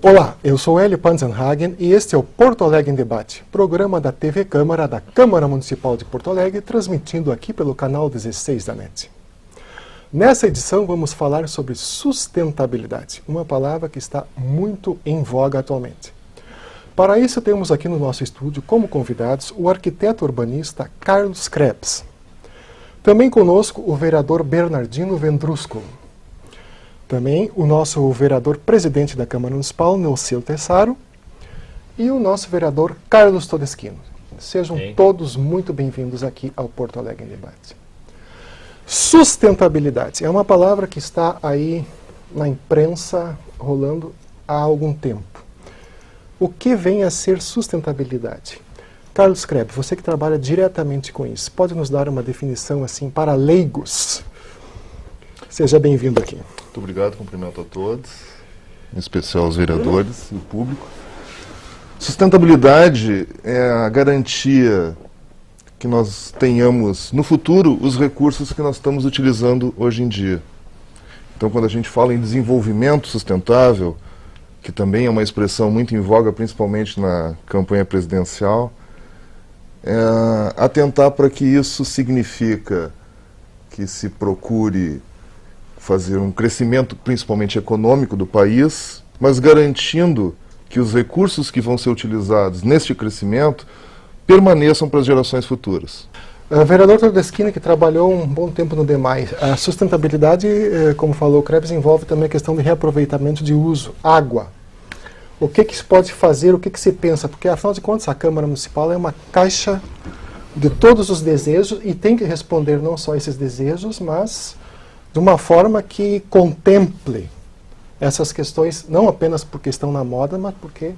Olá, eu sou Hélio Panzenhagen e este é o Porto Alegre em Debate, programa da TV Câmara da Câmara Municipal de Porto Alegre, transmitindo aqui pelo canal 16 da NET. Nessa edição vamos falar sobre sustentabilidade, uma palavra que está muito em voga atualmente. Para isso temos aqui no nosso estúdio como convidados o arquiteto urbanista Carlos Krebs. Também conosco o vereador Bernardino Vendrúsculo. Também o nosso vereador presidente da Câmara Municipal, Neucil Tessaro, e o nosso vereador Carlos Todeschino. Sejam todos muito bem-vindos aqui ao Porto Alegre em Debate. Sustentabilidade é uma palavra que está aí na imprensa rolando há algum tempo. O que vem a ser sustentabilidade? Carlos Krebs, você que trabalha diretamente com isso, pode nos dar uma definição assim para leigos? Seja bem-vindo aqui. Muito obrigado, cumprimento a todos, em especial aos vereadores e o público. Sustentabilidade é a garantia que nós tenhamos no futuro os recursos que nós estamos utilizando hoje em dia. Então, quando a gente fala em desenvolvimento sustentável, que também é uma expressão muito em voga, principalmente na campanha presidencial, atentar para que isso significa que se procure fazer um crescimento principalmente econômico do país, mas garantindo que os recursos que vão ser utilizados neste crescimento permaneçam para as gerações futuras. Vereador Todeschino, que trabalhou um bom tempo no DEMAI, a sustentabilidade, como falou o Krebs, envolve também a questão de reaproveitamento de uso, água. O que se pode fazer, o que se pensa? Porque, afinal de contas, a Câmara Municipal é uma caixa de todos os desejos e tem que responder não só esses desejos, mas de uma forma que contemple essas questões, não apenas porque estão na moda, mas porque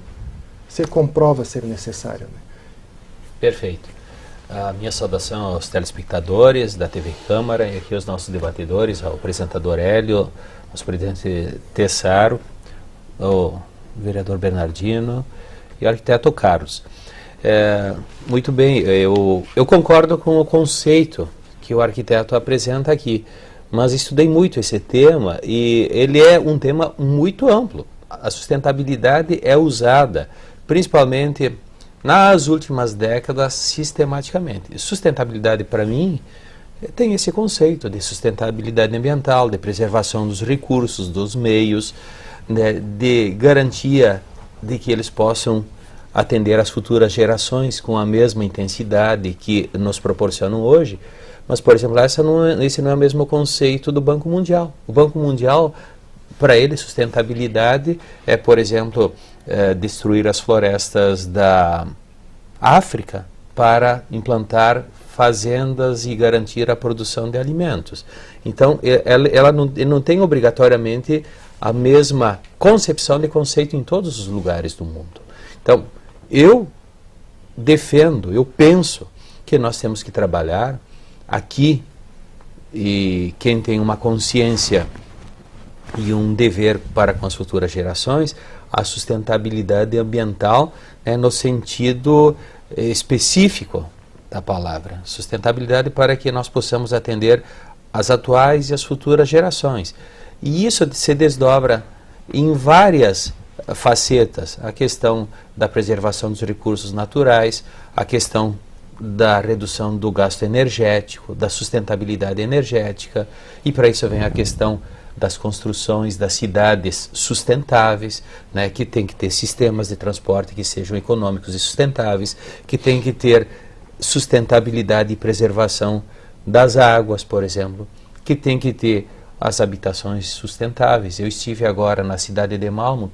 se comprova ser necessário. Né? Perfeito. A minha saudação aos telespectadores da TV Câmara e aqui aos nossos debatedores, ao apresentador Hélio, ao presidente Tessaro, ao vereador Bernardino e ao arquiteto Carlos. Muito bem, eu concordo com o conceito que o arquiteto apresenta aqui. Mas estudei muito esse tema e ele é um tema muito amplo. A sustentabilidade é usada, principalmente nas últimas décadas, sistematicamente. Sustentabilidade, para mim, tem esse conceito de sustentabilidade ambiental, de preservação dos recursos, dos meios, né, de garantia de que eles possam atender às futuras gerações com a mesma intensidade que nos proporcionam hoje. Mas, por exemplo, esse não é o mesmo conceito do Banco Mundial. O Banco Mundial, para ele, sustentabilidade é, por exemplo, destruir as florestas da África para implantar fazendas e garantir a produção de alimentos. Então, ela não tem obrigatoriamente a mesma concepção de conceito em todos os lugares do mundo. Então, eu penso que nós temos que trabalhar aqui, e quem tem uma consciência e um dever para com as futuras gerações, a sustentabilidade ambiental no sentido específico da palavra. Sustentabilidade para que nós possamos atender as atuais e as futuras gerações. E isso se desdobra em várias facetas. A questão da preservação dos recursos naturais, a questão da redução do gasto energético, da sustentabilidade energética, e para isso vem a questão das construções das cidades sustentáveis, né, que tem que ter sistemas de transporte que sejam econômicos e sustentáveis, que tem que ter sustentabilidade e preservação das águas, por exemplo, que tem que ter as habitações sustentáveis. Eu estive agora na cidade de Malmö,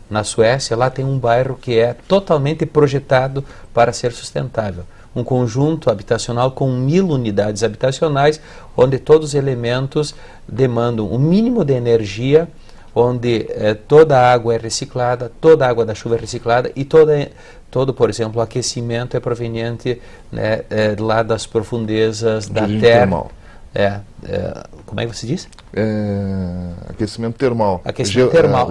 na Suécia, lá tem um bairro que é totalmente projetado para ser sustentável. Um conjunto habitacional com 1000 unidades habitacionais, onde todos os elementos demandam um mínimo de energia, onde toda a água é reciclada, toda a água da chuva é reciclada e todo, por exemplo, o aquecimento é proveniente, né, lá das profundezas da terra. Como é que você diz? Aquecimento termal. Aquecimento termal,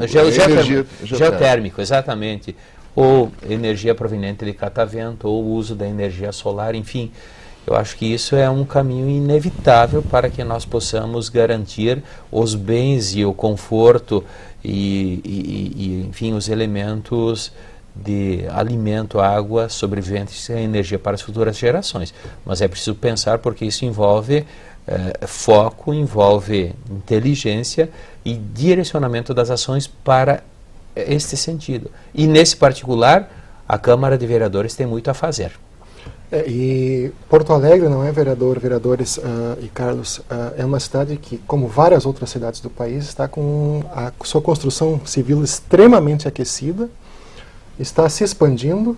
geotérmico, exatamente. ou energia proveniente de catavento, ou o uso da energia solar, enfim. Eu acho que isso é um caminho inevitável para que nós possamos garantir os bens e o conforto enfim, os elementos de alimento, água, sobreviventes e energia para as futuras gerações. Mas é preciso pensar, porque isso envolve foco, envolve inteligência e direcionamento das ações para este sentido. E nesse particular, a Câmara de Vereadores tem muito a fazer. E Porto Alegre, não é, vereadores e Carlos, é uma cidade que, como várias outras cidades do país, está com a sua construção civil extremamente aquecida, está se expandindo,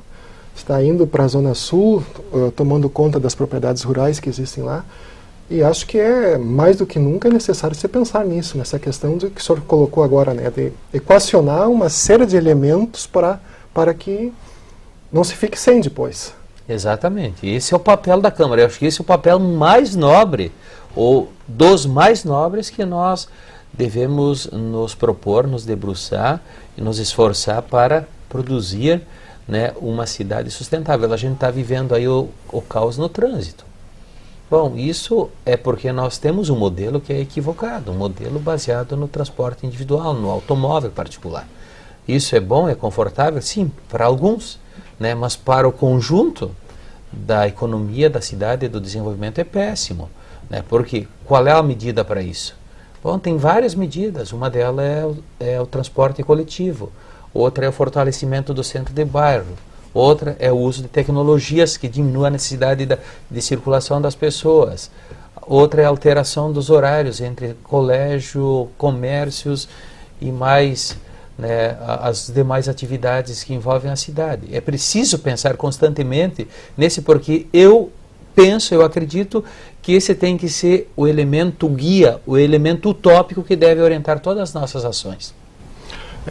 está indo para a Zona Sul, tomando conta das propriedades rurais que existem lá, e acho que é mais do que nunca necessário você pensar nisso, nessa questão que o senhor colocou agora, né, de equacionar uma série de elementos para que não se fique sem depois. Exatamente. Esse é o papel da Câmara. Eu acho que esse é o papel mais nobre, ou dos mais nobres, que nós devemos nos propor, nos debruçar e nos esforçar para produzir, né, uma cidade sustentável. A gente está vivendo aí o caos no trânsito. Bom, isso é porque nós temos um modelo que é equivocado, um modelo baseado no transporte individual, no automóvel particular. Isso é bom, é confortável? Sim, para alguns. Né, mas para o conjunto da economia da cidade e do desenvolvimento é péssimo. Né, porque qual é a medida para isso? Bom, tem várias medidas. Uma delas é o transporte coletivo, outra é o fortalecimento do centro de bairro, outra é o uso de tecnologias que diminuam a necessidade de circulação das pessoas, outra é a alteração dos horários entre colégio, comércios e mais... né, as demais atividades que envolvem a cidade. É preciso pensar constantemente nesse, porque eu acredito que esse tem que ser o elemento guia, o elemento utópico que deve orientar todas as nossas ações.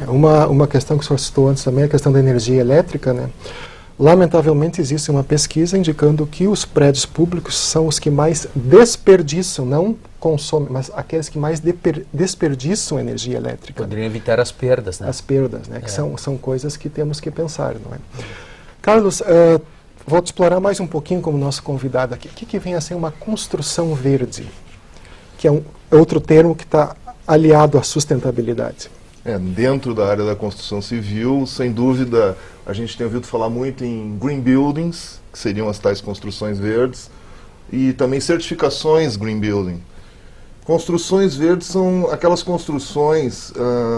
Uma questão que o senhor citou antes também é a questão da energia elétrica, né? Lamentavelmente existe uma pesquisa indicando que os prédios públicos são os que mais desperdiçam, não consomem, mas aqueles que mais desperdiçam energia elétrica. Poderiam evitar as perdas, né? As perdas, né? Que são coisas que temos que pensar, não é? Carlos, vou te explorar mais um pouquinho como nosso convidado aqui. O que vem a ser uma construção verde? Que é outro termo que está aliado à sustentabilidade. Dentro da área da construção civil, sem dúvida, a gente tem ouvido falar muito em green buildings, que seriam as tais construções verdes, e também certificações green building. Construções verdes são aquelas construções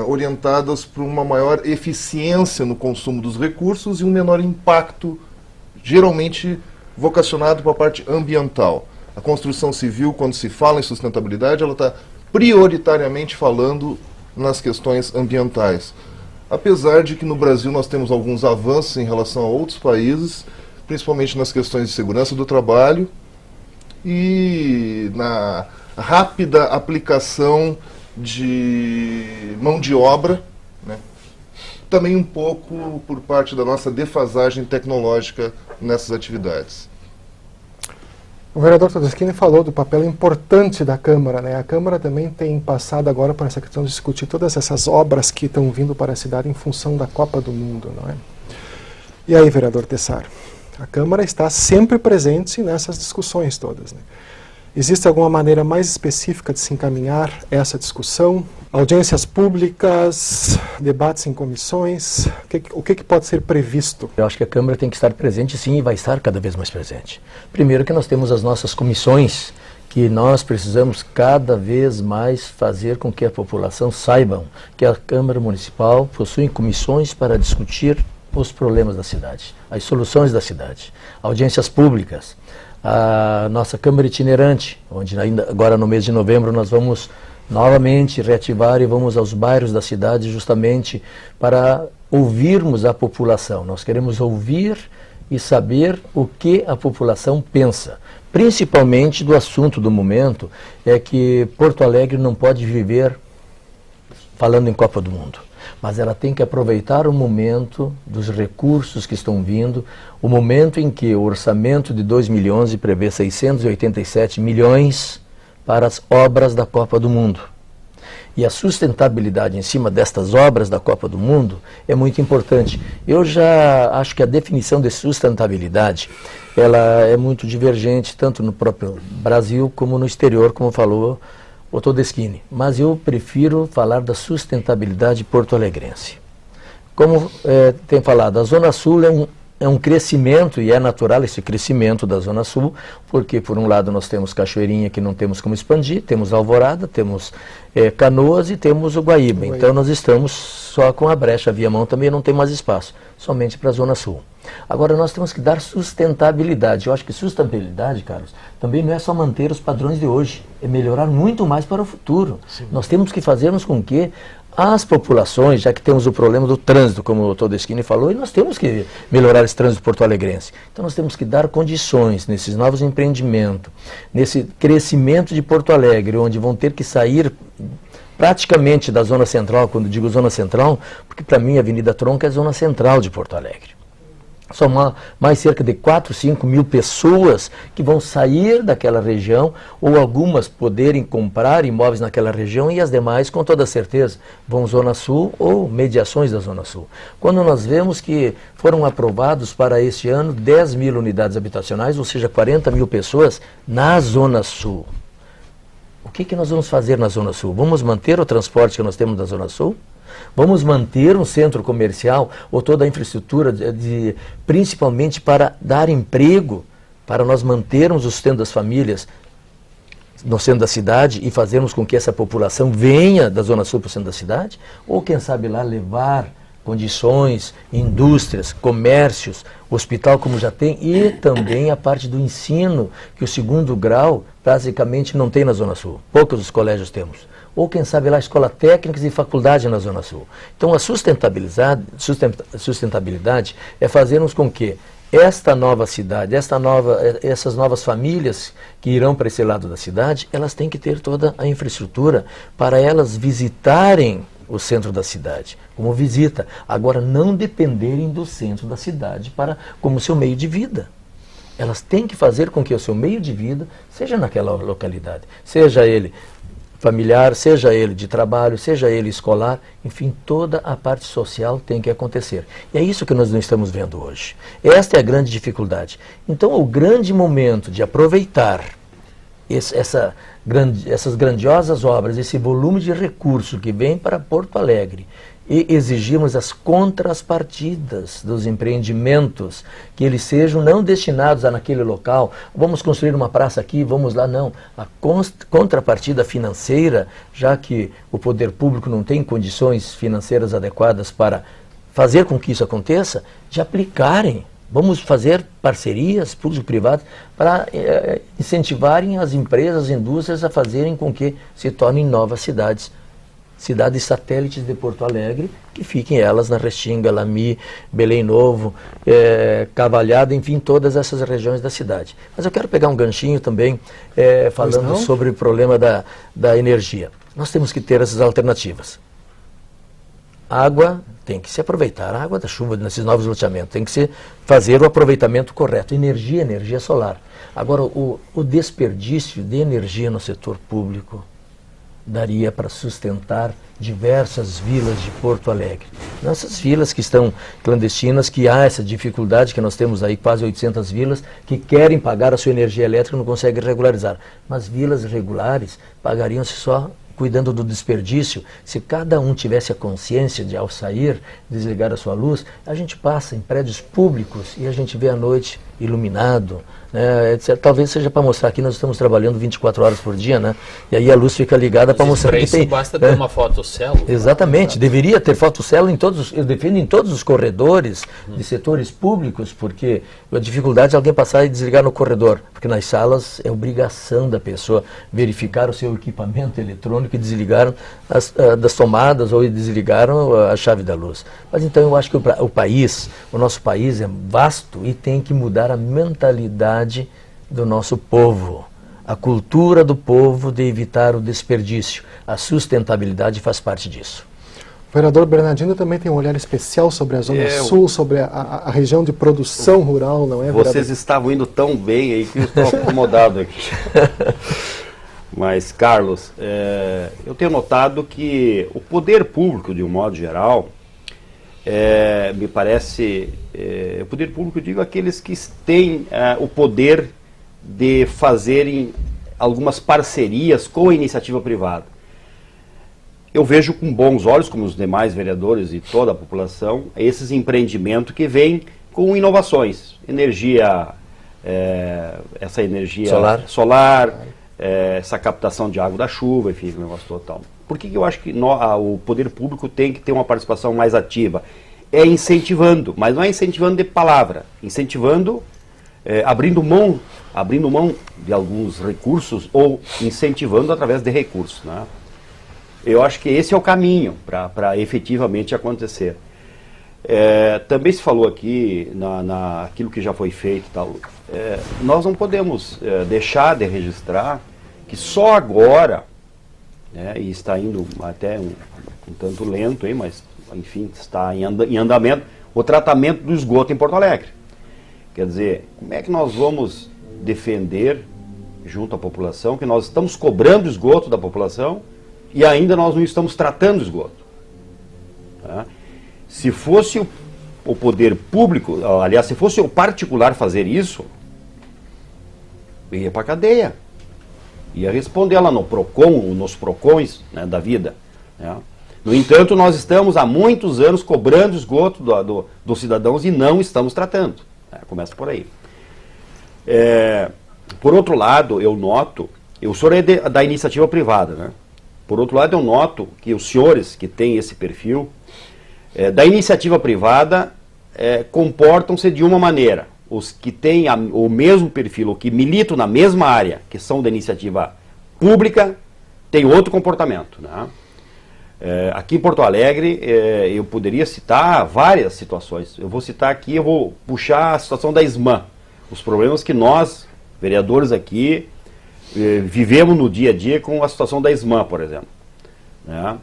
orientadas para uma maior eficiência no consumo dos recursos e um menor impacto, geralmente vocacionado para a parte ambiental. A construção civil, quando se fala em sustentabilidade, ela está prioritariamente falando nas questões ambientais. Apesar de que no Brasil nós temos alguns avanços em relação a outros países, principalmente nas questões de segurança do trabalho e na rápida aplicação de mão de obra, né? Também um pouco por parte da nossa defasagem tecnológica nessas atividades. O vereador Todeschini falou do papel importante da Câmara, né? A Câmara também tem passado agora por essa questão de discutir todas essas obras que estão vindo para a cidade em função da Copa do Mundo, não é? E aí, vereador Tessar, a Câmara está sempre presente nessas discussões todas, né? Existe alguma maneira mais específica de se encaminhar essa discussão? Audiências públicas, debates em comissões, o que pode ser previsto? Eu acho que a Câmara tem que estar presente, sim, e vai estar cada vez mais presente. Primeiro que nós temos as nossas comissões, que nós precisamos cada vez mais fazer com que a população saibam que a Câmara Municipal possui comissões para discutir os problemas da cidade, as soluções da cidade, audiências públicas, a nossa Câmara itinerante, onde ainda agora no mês de novembro nós vamos novamente reativar e vamos aos bairros da cidade justamente para ouvirmos a população. Nós queremos ouvir e saber o que a população pensa. Principalmente do assunto do momento é que Porto Alegre não pode viver falando em Copa do Mundo, mas ela tem que aproveitar o momento dos recursos que estão vindo, o momento em que o orçamento de 2011 prevê 687 milhões para as obras da Copa do Mundo. e a sustentabilidade em cima destas obras da Copa do Mundo é muito importante. Eu já acho que a definição de sustentabilidade, ela é muito divergente, tanto no próprio Brasil como no exterior, como falou o Todeschini. Mas eu prefiro falar da sustentabilidade porto-alegrense. Como tem falado, a Zona Sul é um crescimento, e é natural esse crescimento da Zona Sul, porque por um lado nós temos Cachoeirinha, que não temos como expandir, temos Alvorada, temos Canoas e temos o Guaíba. Então nós estamos só com a brecha, a Viamão também não tem mais espaço, somente para a Zona Sul. Agora nós temos que dar sustentabilidade. Eu acho que sustentabilidade, Carlos, também não é só manter os padrões de hoje, é melhorar muito mais para o futuro. Sim. Nós temos que fazermos com que as populações, já que temos o problema do trânsito, como o Todeschini falou, e nós temos que melhorar esse trânsito porto-alegrense. Então nós temos que dar condições nesses novos empreendimentos, nesse crescimento de Porto Alegre, onde vão ter que sair praticamente da zona central, quando digo zona central, porque para mim a Avenida Tronca é a zona central de Porto Alegre. São mais cerca de 4, 5 mil pessoas que vão sair daquela região, ou algumas poderem comprar imóveis naquela região, e as demais, com toda certeza, vão Zona Sul ou mediações da Zona Sul. Quando nós vemos que foram aprovados para este ano 10 mil unidades habitacionais, ou seja, 40 mil pessoas na Zona Sul. O que nós vamos fazer na Zona Sul? Vamos manter o transporte que nós temos na Zona Sul? Vamos manter um centro comercial ou toda a infraestrutura, principalmente para dar emprego, para nós mantermos o sustento das famílias no centro da cidade e fazermos com que essa população venha da Zona Sul para o centro da cidade? Ou, quem sabe, lá levar condições, indústrias, comércios, hospital como já tem, e também a parte do ensino, que o segundo grau basicamente não tem na Zona Sul. Poucos dos colégios temos. Ou, quem sabe, lá esscola técnicas e faculdade na Zona Sul. Então a sustentabilidade é fazermos com que esta nova cidade, essas novas famílias que irão para esse lado da cidade, elas têm que ter toda a infraestrutura para elas visitarem o centro da cidade, como visita. Agora, não dependerem do centro da cidade como seu meio de vida. Elas têm que fazer com que o seu meio de vida seja naquela localidade, seja ele familiar, seja ele de trabalho, seja ele escolar, enfim, toda a parte social tem que acontecer. E é isso que nós não estamos vendo hoje. Esta é a grande dificuldade. Então, o grande momento de aproveitar essas grandiosas obras, esse volume de recursos que vem para Porto Alegre, e exigimos as contrapartidas dos empreendimentos, que eles sejam não destinados a naquele local, vamos construir uma praça aqui, vamos lá, não. A contrapartida financeira, já que o poder público não tem condições financeiras adequadas para fazer com que isso aconteça, de aplicarem. Vamos fazer parcerias público-privadas para incentivarem as empresas, as indústrias a fazerem com que se tornem novas cidades satélites de Porto Alegre, que fiquem elas na Restinga, Lami, Belém Novo, Cavalhada, enfim, todas essas regiões da cidade. Mas eu quero pegar um ganchinho também, falando sobre o problema da energia. Nós temos que ter essas alternativas. Água, tem que se aproveitar a água da chuva nesses novos loteamentos, tem que se fazer o aproveitamento correto. Energia solar. Agora, o desperdício de energia no setor público daria para sustentar diversas vilas de Porto Alegre. Nessas vilas que estão clandestinas, que há essa dificuldade, que nós temos aí quase 800 vilas, que querem pagar a sua energia elétrica e não conseguem regularizar. Mas vilas regulares pagariam-se só cuidando do desperdício. Se cada um tivesse a consciência de, ao sair, desligar a sua luz, a gente passa em prédios públicos e a gente vê à noite iluminado, né, etc. Talvez seja para mostrar que nós estamos trabalhando 24 horas por dia, né? E aí a luz fica ligada para mostrar que tem... basta ter uma fotocélula. Exatamente, deveria ter fotocélula em todos, eu defendo em todos os corredores de setores públicos, porque a dificuldade é alguém passar e desligar no corredor, porque nas salas é obrigação da pessoa verificar o seu equipamento eletrônico e desligaram das tomadas ou desligaram a chave da luz. Mas então eu acho que o nosso país é vasto e tem que mudar a mentalidade do nosso povo, a cultura do povo de evitar o desperdício. A sustentabilidade faz parte disso. O vereador Bernardino também tem um olhar especial sobre a Zona Sul, sobre a região de produção rural, não é, vereador? Vocês estavam indo tão bem aí que eu estou acomodado aqui. Mas, Carlos, eu tenho notado que o poder público, de um modo geral, me parece, o poder público, eu digo, aqueles que têm o poder de fazerem algumas parcerias com a iniciativa privada. Eu vejo com bons olhos, como os demais vereadores e toda a população, esses empreendimentos que vêm com inovações, energia, essa energia solar, essa captação de água da chuva, enfim, o negócio total. Por que eu acho que o poder público tem que ter uma participação mais ativa? É incentivando, mas não é incentivando de palavra, incentivando, abrindo mão de alguns recursos ou incentivando através de recursos, né? Eu acho que esse é o caminho para efetivamente acontecer. Também se falou aqui naquilo que já foi feito e tal. Nós não podemos deixar de registrar que só agora, e está indo até um tanto lento, aí, mas enfim, está em andamento, o tratamento do esgoto em Porto Alegre. Quer dizer, como é que nós vamos defender junto à população que nós estamos cobrando esgoto da população e ainda nós não estamos tratando o esgoto? Tá? Se fosse o poder público, aliás, se fosse o particular fazer isso, ia para a cadeia. Ia responder lá no PROCON, nos PROCONs, né, da vida. Né? No entanto, nós estamos há muitos anos cobrando esgoto dos cidadãos e não estamos tratando. Começa por aí. Por outro lado, eu noto, o senhor é da iniciativa privada, né? Por outro lado, eu noto que os senhores que têm esse perfil, da iniciativa privada, comportam-se de uma maneira. Os que têm o mesmo perfil, ou que militam na mesma área, que são da iniciativa pública, têm outro comportamento, né? Aqui em Porto Alegre, eu poderia citar várias situações. Eu vou citar aqui, eu vou puxar a situação da SMAN. Os problemas que nós, vereadores aqui, vivemos no dia a dia com a situação da SMAN, por exemplo. Né?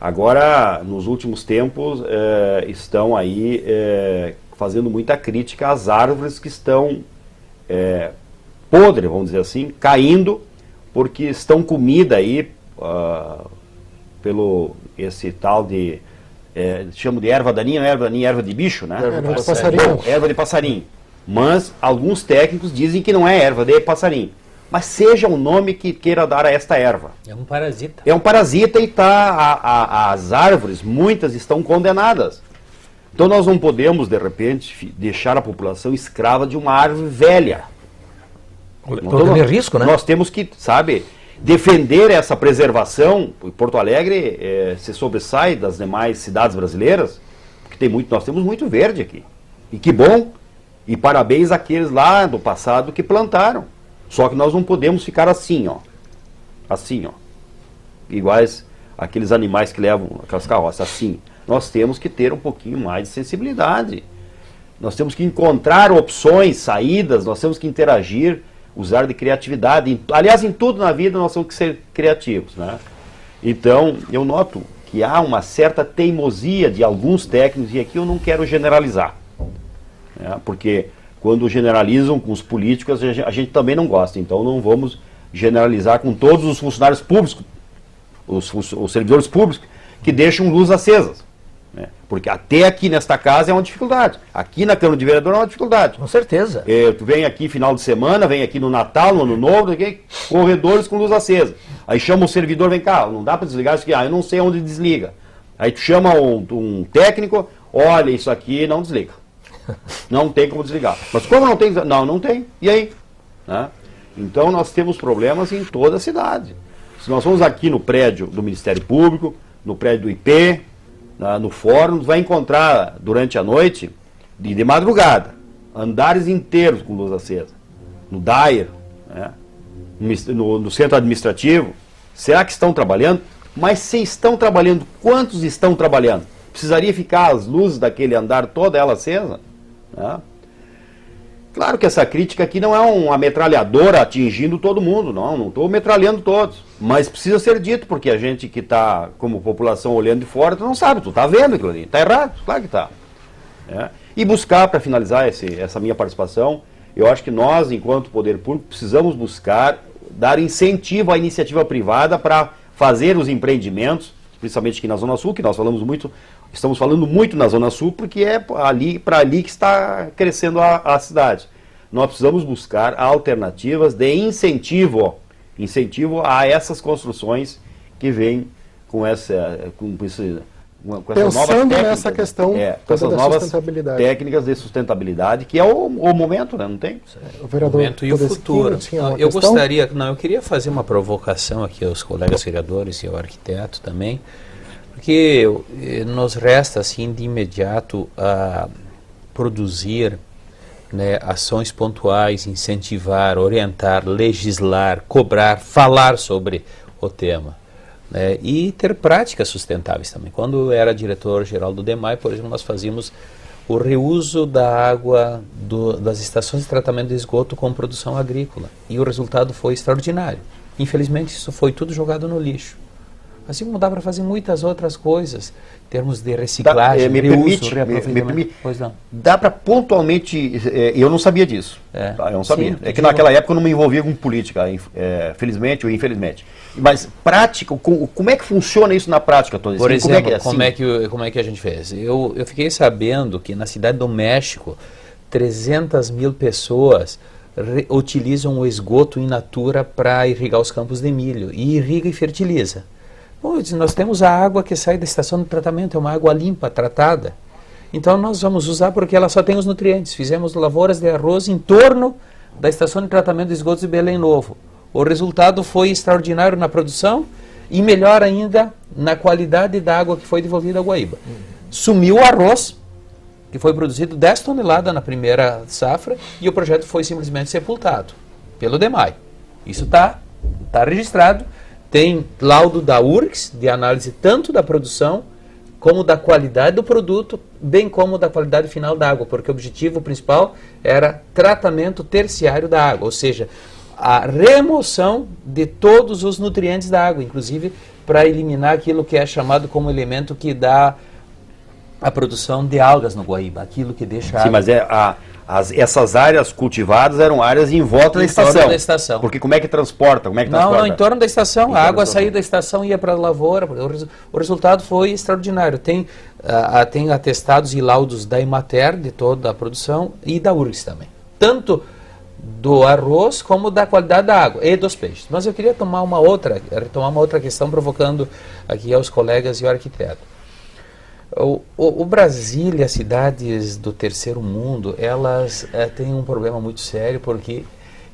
Agora, nos últimos tempos, estão aí fazendo muita crítica às árvores que estão podres, vamos dizer assim, caindo, porque estão comida aí pelo esse tal de, chamo de erva daninha, erva de bicho, né? Erva de passarinho. Erva de passarinho. Mas alguns técnicos dizem que não é erva de passarinho. Mas seja o nome que queira dar a esta erva. É um parasita. É um parasita e as árvores, muitas estão condenadas. Então nós não podemos, de repente, deixar a população escrava de uma árvore velha. Correndo risco, né? Nós temos que, sabe, defender essa preservação. Porto Alegre se sobressai das demais cidades brasileiras, porque nós temos muito verde aqui. E que bom! E parabéns àqueles lá do passado que plantaram. Só que nós não podemos ficar assim, ó. Assim, ó. Iguais aqueles animais que levam aquelas carroças, assim. Nós temos que ter um pouquinho mais de sensibilidade. Nós temos que encontrar opções, saídas, nós temos que interagir, usar de criatividade. Aliás, em tudo na vida nós temos que ser criativos, né? Então, eu noto que há uma certa teimosia de alguns técnicos, e aqui eu não quero generalizar. Né? Porque quando generalizam com os políticos, a gente também não gosta. Então não vamos generalizar com todos os funcionários públicos, os servidores públicos, que deixam luz acesas. Né? Porque até aqui nesta casa é uma dificuldade. Aqui na Câmara de Vereadores é uma dificuldade. Com certeza. Tu vem aqui final de semana, vem aqui no Natal, no Ano Novo, corredores com luz acesa. Aí chama o servidor, vem cá, não dá para desligar isso aqui, eu não sei onde desliga. Aí tu chama um técnico, olha, isso aqui não desliga. Não tem como desligar. Mas como não tem? Não tem. E aí? Né? Então nós temos problemas em toda a cidade. Se nós vamos aqui no prédio do Ministério Público, no prédio do IP, no fórum, vai encontrar durante a noite, de madrugada, andares inteiros com luz acesa. No DAIR, né? no centro administrativo. Será que estão trabalhando? Mas se estão trabalhando, quantos estão trabalhando? Precisaria ficar as luzes daquele andar toda ela acesa? Né? Claro que essa crítica aqui não é uma metralhadora atingindo todo mundo, não estou metralhando todos, mas precisa ser dito, porque a gente que está como população olhando de fora, tu não sabe, tu está vendo aquilo ali, está errado, claro que está. E buscar, para finalizar essa minha participação, eu acho que nós, enquanto poder público, precisamos buscar dar incentivo à iniciativa privada para fazer os empreendimentos, principalmente aqui na Zona Sul, que nós estamos falando muito na Zona Sul, porque é para ali que está crescendo a cidade. Nós precisamos buscar alternativas de incentivo a essas construções que vêm com essas Pensando novas nessa questão com essas da novas sustentabilidade. técnicas de sustentabilidade, que é o momento, né? Não tem? O vereador momento e o futuro. Eu queria fazer uma provocação aqui aos colegas vereadores e ao arquiteto também, porque nos resta assim de imediato a produzir, né, ações pontuais, incentivar, orientar, legislar, cobrar, falar sobre o tema. Né, e ter práticas sustentáveis também. Quando eu era diretor-geral do DEMAI, por exemplo, nós fazíamos o reuso da água das estações de tratamento de esgoto com produção agrícola. E o resultado foi extraordinário. Infelizmente, isso foi tudo jogado no lixo. Assim como dá para fazer muitas outras coisas, em termos de reciclagem, reuso, reaproveitamento. Pois não. Dá para pontualmente... eu não sabia disso. Eu não sabia. Sim, é que naquela época eu não me envolvia com política, felizmente ou infelizmente. Mas prática, como é que funciona isso na prática, Tony? Por exemplo, como é que a gente fez? Eu fiquei sabendo que na cidade do México, 300 mil pessoas utilizam o esgoto in natura para irrigar os campos de milho. E irriga e fertiliza. Nós temos a água que sai da estação de tratamento, é uma água limpa, tratada. Então nós vamos usar porque ela só tem os nutrientes. Fizemos lavouras de arroz em torno da estação de tratamento de esgotos de Belém Novo. O resultado foi extraordinário na produção e melhor ainda na qualidade da água que foi devolvida à Guaíba. Sumiu o arroz, que foi produzido 10 toneladas na primeira safra, e o projeto foi simplesmente sepultado pelo DEMAI. Isso está registrado. Tem laudo da URGS, de análise tanto da produção, como da qualidade do produto, bem como da qualidade final da água, porque o objetivo principal era tratamento terciário da água, ou seja, a remoção de todos os nutrientes da água, inclusive para eliminar aquilo que é chamado como elemento que dá a produção de algas no Guaíba, aquilo que deixa a água. Sim, mas essas áreas cultivadas eram áreas em volta da estação. Porque como é que transporta? Não, em torno da estação. A água saía da estação e ia para a lavoura. O resultado foi extraordinário. Tem atestados e laudos da Emater, de toda a produção, e da URGS também. Tanto do arroz como da qualidade da água e dos peixes. Mas eu queria retomar uma outra questão, provocando aqui aos colegas e ao arquiteto. O Brasil e as cidades do terceiro mundo, elas têm um problema muito sério porque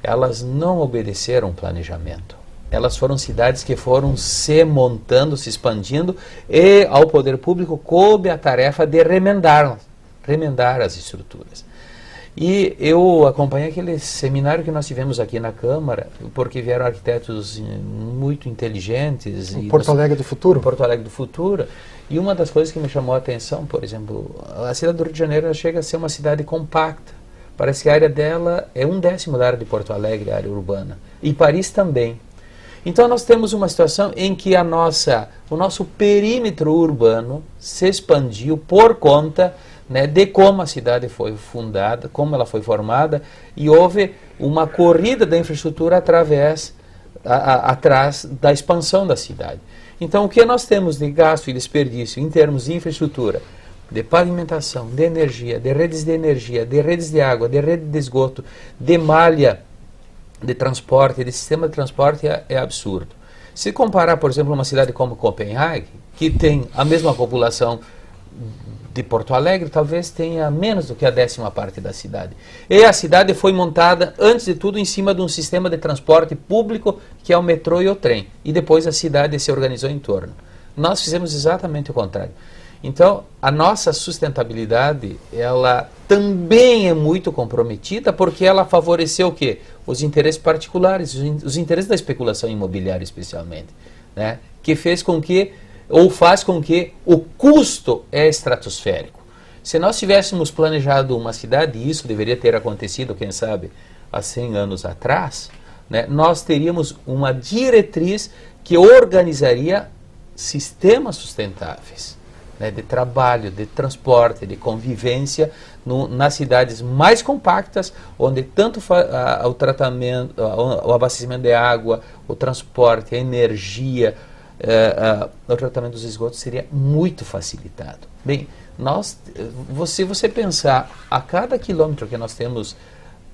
elas não obedeceram planejamento. Elas foram cidades que foram se montando, se expandindo, e ao poder público coube a tarefa de remendar as estruturas. E eu acompanhei aquele seminário que nós tivemos aqui na Câmara, porque vieram arquitetos muito inteligentes. Porto Alegre do Futuro. Porto Alegre do Futuro. E uma das coisas que me chamou a atenção, por exemplo, a cidade do Rio de Janeiro chega a ser uma cidade compacta. Parece que a área dela é 1/10 da área de Porto Alegre, a área urbana. E Paris também. Então nós temos uma situação em que o nosso perímetro urbano se expandiu por conta, né, de como a cidade foi fundada, como ela foi formada, e houve uma corrida da infraestrutura atrás da expansão da cidade. Então, o que nós temos de gasto e desperdício em termos de infraestrutura, de pavimentação, de energia, de redes de água, de rede de esgoto, de malha de transporte, de sistema de transporte, é absurdo. Se comparar, por exemplo, uma cidade como Copenhague, que tem a mesma população de Porto Alegre, talvez tenha menos do que a 10ª parte da cidade. E a cidade foi montada, antes de tudo, em cima de um sistema de transporte público, que é o metrô e o trem. E depois a cidade se organizou em torno. Nós fizemos exatamente o contrário. Então, a nossa sustentabilidade, ela também é muito comprometida, porque ela favoreceu o quê? Os interesses particulares, os interesses da especulação imobiliária, especialmente, né? Que fez com que, ou faz com que, o custo é estratosférico. Se nós tivéssemos planejado uma cidade, e isso deveria ter acontecido, quem sabe, há 100 anos atrás, né, nós teríamos uma diretriz que organizaria sistemas sustentáveis, né, de trabalho, de transporte, de convivência nas cidades mais compactas, onde tanto o tratamento, o abastecimento de água, o transporte, a energia, o tratamento dos esgotos seria muito facilitado. Bem, se você pensar a cada quilômetro que nós temos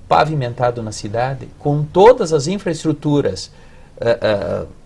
pavimentado na cidade, com todas as infraestruturas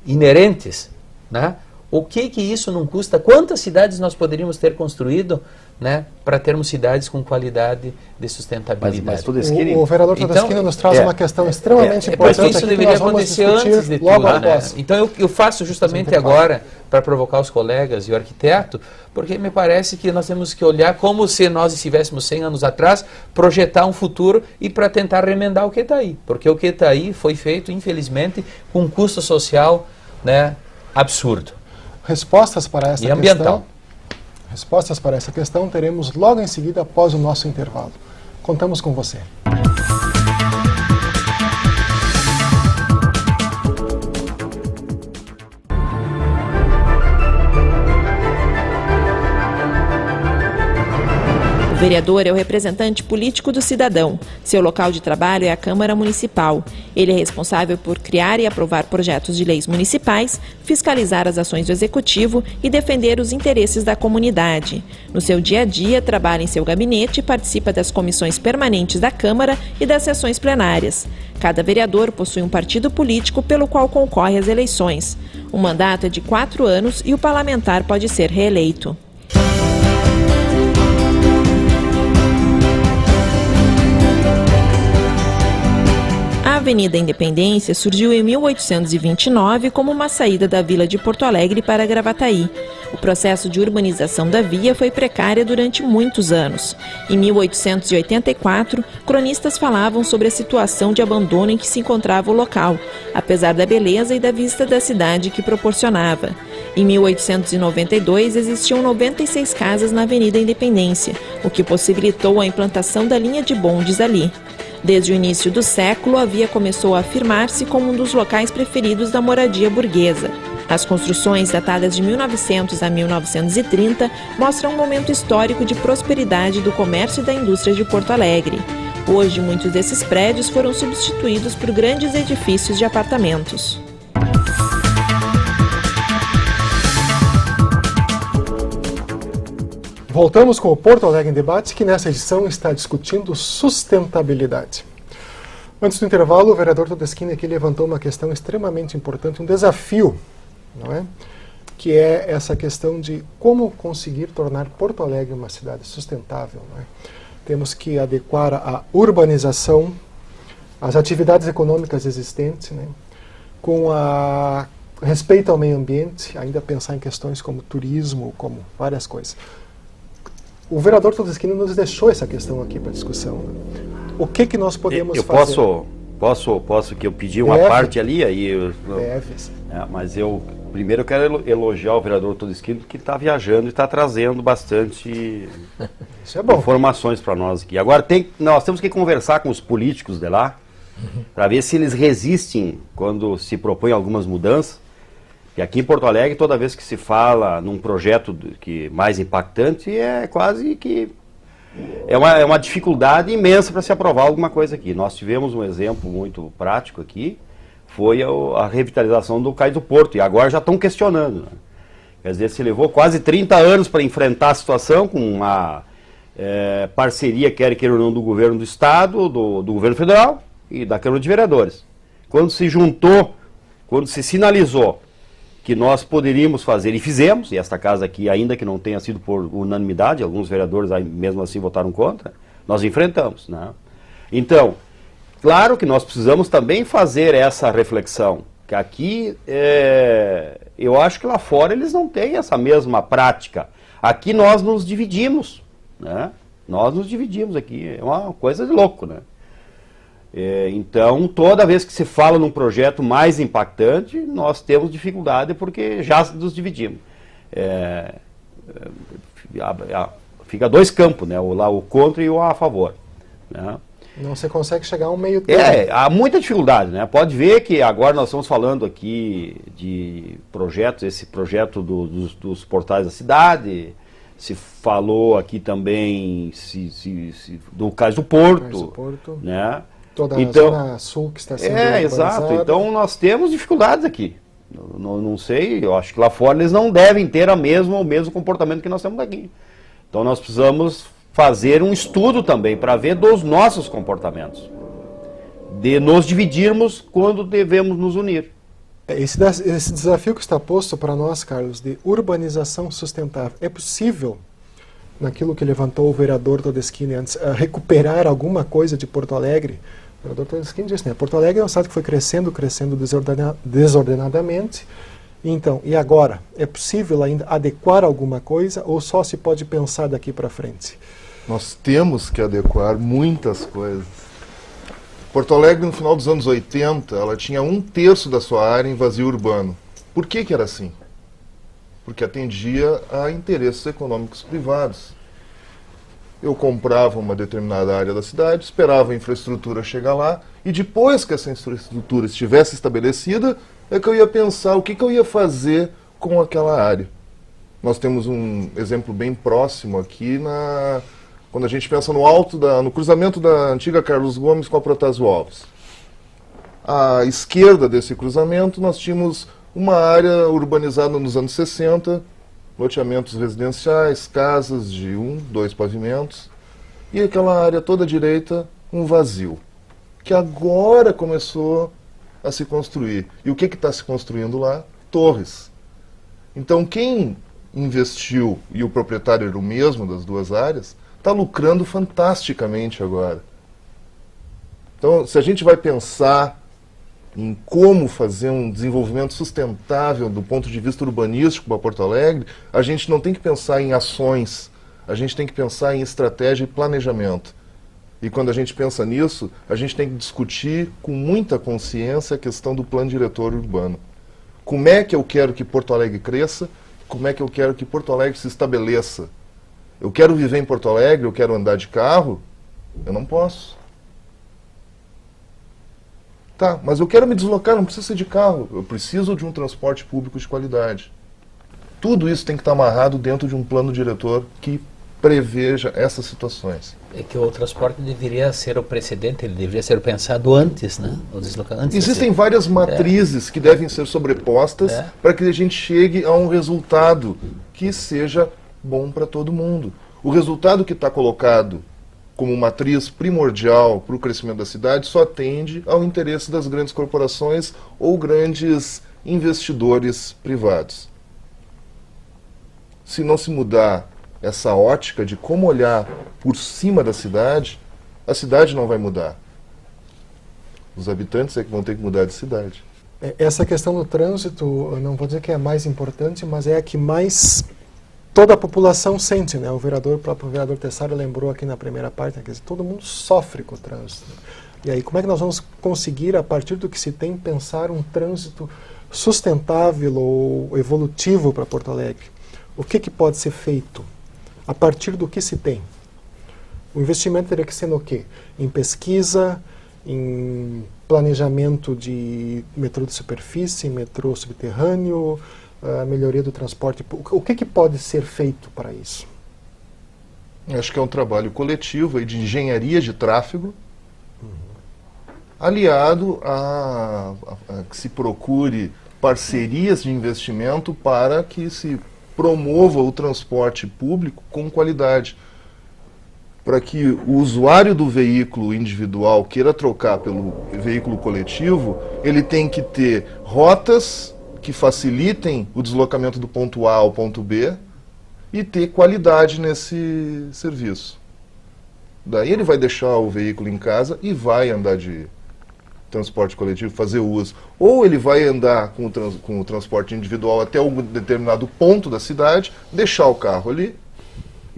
inerentes, né? O que isso não custa? Quantas cidades nós poderíamos ter construído, né, para termos cidades com qualidade de sustentabilidade? O vereador Todeschini nos traz uma questão extremamente importante. Isso deveria acontecer antes de tudo, né? Então eu faço justamente agora, para provocar os colegas e o arquiteto, porque me parece que nós temos que olhar como se nós estivéssemos 100 anos atrás, projetar um futuro e para tentar remendar o que está aí. Porque o que está aí foi feito, infelizmente, com um custo social, né, absurdo. Respostas para essa e ambiental. Respostas para essa questão teremos logo em seguida, após o nosso intervalo. Contamos com você. O vereador é o representante político do cidadão. Seu local de trabalho é a Câmara Municipal. Ele é responsável por criar e aprovar projetos de leis municipais, fiscalizar as ações do Executivo e defender os interesses da comunidade. No seu dia a dia, trabalha em seu gabinete e participa das comissões permanentes da Câmara e das sessões plenárias. Cada vereador possui um partido político pelo qual concorre às eleições. O mandato é de 4 anos e o parlamentar pode ser reeleito. A Avenida Independência surgiu em 1829 como uma saída da vila de Porto Alegre para Gravataí. O processo de urbanização da via foi precária durante muitos anos. Em 1884, cronistas falavam sobre a situação de abandono em que se encontrava o local, apesar da beleza e da vista da cidade que proporcionava. Em 1892, existiam 96 casas na Avenida Independência, o que possibilitou a implantação da linha de bondes ali. Desde o início do século, a via começou a afirmar-se como um dos locais preferidos da moradia burguesa. As construções datadas de 1900 a 1930 mostram um momento histórico de prosperidade do comércio e da indústria de Porto Alegre. Hoje, muitos desses prédios foram substituídos por grandes edifícios de apartamentos. Voltamos com o Porto Alegre em Debate, que nessa edição está discutindo sustentabilidade. Antes do intervalo, o vereador Todeschini aqui levantou uma questão extremamente importante, um desafio, não é? Que é essa questão de como conseguir tornar Porto Alegre uma cidade sustentável. Não é? Temos que adequar a urbanização, as atividades econômicas existentes, né? Com a respeito ao meio ambiente, ainda pensar em questões como turismo, como várias coisas. O vereador Todeschini nos deixou essa questão aqui para discussão. Né? O que nós podemos fazer? Posso que eu pedi uma parte ali, aí mas eu primeiro quero elogiar o vereador Todeschini, que está viajando e está trazendo bastante informações para nós aqui. Agora nós temos que conversar com os políticos de lá para ver se eles resistem quando se propõem algumas mudanças. E aqui em Porto Alegre, toda vez que se fala num projeto mais impactante, é quase que é uma dificuldade imensa para se aprovar alguma coisa aqui. Nós tivemos um exemplo muito prático aqui, foi a revitalização do Cais do Porto, e agora já estão questionando. Né? Quer dizer, se levou quase 30 anos para enfrentar a situação com uma parceria, quer ou não, do governo do Estado, do governo federal e da Câmara de Vereadores. Quando se juntou, quando se sinalizou que nós poderíamos fazer, e fizemos, e esta casa aqui, ainda que não tenha sido por unanimidade, alguns vereadores mesmo assim votaram contra, nós enfrentamos. Né? Então, claro que nós precisamos também fazer essa reflexão, que aqui, eu acho que lá fora eles não têm essa mesma prática. Aqui nós nos dividimos, né? Nós nos dividimos aqui, é uma coisa de louco, né? Então, toda vez que se fala num projeto mais impactante, nós temos dificuldade porque já nos dividimos. Fica dois campos, né? O contra e o a favor. Né? Não se consegue chegar a um meio termo. Há muita dificuldade, né? Pode ver que agora nós estamos falando aqui de projetos, esse projeto dos portais da cidade, se falou aqui também do Cais do Porto, né? Toda então, a zona sul que está sendo exato. Então nós temos dificuldades aqui. Não sei, eu acho que lá fora eles não devem ter o mesmo comportamento que nós temos aqui. Então nós precisamos fazer um estudo também para ver dos nossos comportamentos, de nos dividirmos quando devemos nos unir. Esse desafio que está posto para nós, Carlos, de urbanização sustentável, é possível, naquilo que levantou o vereador Todeschini antes, recuperar alguma coisa de Porto Alegre? O vereador Todeschini disse, né? Porto Alegre é um estado que foi crescendo desordenadamente. Então, e agora? É possível ainda adequar alguma coisa ou só se pode pensar daqui para frente? Nós temos que adequar muitas coisas. Porto Alegre, no final dos anos 80, ela tinha 1/3 da sua área em vazio urbano. Por que era assim? Porque atendia a interesses econômicos privados. Eu comprava uma determinada área da cidade, esperava a infraestrutura chegar lá, e depois que essa infraestrutura estivesse estabelecida, é que eu ia pensar o que eu ia fazer com aquela área. Nós temos um exemplo bem próximo aqui, quando a gente pensa no cruzamento da antiga Carlos Gomes com a Protásio Alves. À esquerda desse cruzamento, nós tínhamos uma área urbanizada nos anos 60, loteamentos residenciais, casas de 1, 2 pavimentos, e aquela área toda à direita, um vazio, que agora começou a se construir. E o que está se construindo lá? Torres. Então quem investiu, e o proprietário era o mesmo das duas áreas, está lucrando fantasticamente agora. Então, se a gente vai pensar em como fazer um desenvolvimento sustentável do ponto de vista urbanístico para Porto Alegre, a gente não tem que pensar em ações, a gente tem que pensar em estratégia e planejamento. E quando a gente pensa nisso, a gente tem que discutir com muita consciência a questão do plano diretor urbano. Como é que eu quero que Porto Alegre cresça? Como é que eu quero que Porto Alegre se estabeleça? Eu quero viver em Porto Alegre, eu quero andar de carro? Eu não posso. Tá, mas eu quero me deslocar, não preciso ser de carro. Eu preciso de um transporte público de qualidade. Tudo isso tem que estar amarrado dentro de um plano diretor que preveja essas situações. É que o transporte deveria ser o precedente, ele deveria ser pensado antes, né? Existem várias matrizes que devem ser sobrepostas para que a gente chegue a um resultado que seja bom para todo mundo. O resultado que está colocado como matriz primordial para o crescimento da cidade só atende ao interesse das grandes corporações ou grandes investidores privados. Se não se mudar essa ótica de como olhar por cima da cidade, a cidade não vai mudar. Os habitantes é que vão ter que mudar de cidade. Essa questão do trânsito, eu não vou dizer que é a mais importante, mas é a que mais toda a população sente, né? O próprio vereador Tessaro lembrou aqui na primeira parte, né? Quer dizer, todo mundo sofre com o trânsito. E aí, como é que nós vamos conseguir, a partir do que se tem, pensar um trânsito sustentável ou evolutivo para Porto Alegre? O que pode ser feito a partir do que se tem? O investimento teria que ser no quê? Em pesquisa, em planejamento de metrô de superfície, metrô subterrâneo, a melhoria do transporte. O que pode ser feito para isso? Acho que é um trabalho coletivo aí de engenharia de tráfego, aliado a que se procure parcerias de investimento para que se promova o transporte público com qualidade. Para que o usuário do veículo individual queira trocar pelo veículo coletivo, ele tem que ter rotas que facilitem o deslocamento do ponto A ao ponto B e ter qualidade nesse serviço. Daí ele vai deixar o veículo em casa e vai andar de transporte coletivo, fazer uso. Ou ele vai andar com o transporte individual até um determinado ponto da cidade, deixar o carro ali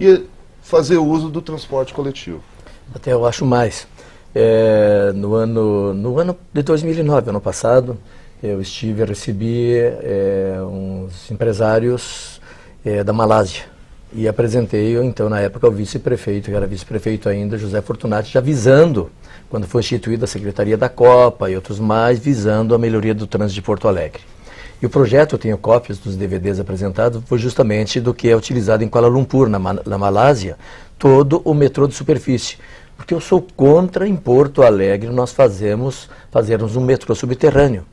e fazer uso do transporte coletivo. Até eu acho mais. No ano de 2009, ano passado, eu recebi uns empresários da Malásia e apresentei, então, na época, ao vice-prefeito, que era vice-prefeito ainda, José Fortunati, já visando, quando foi instituída a Secretaria da Copa e outros mais, visando a melhoria do trânsito de Porto Alegre. E o projeto, eu tenho cópias dos DVDs apresentados, foi justamente do que é utilizado em Kuala Lumpur, na Malásia, todo o metrô de superfície. Porque eu sou contra, em Porto Alegre, nós fazermos um metrô subterrâneo.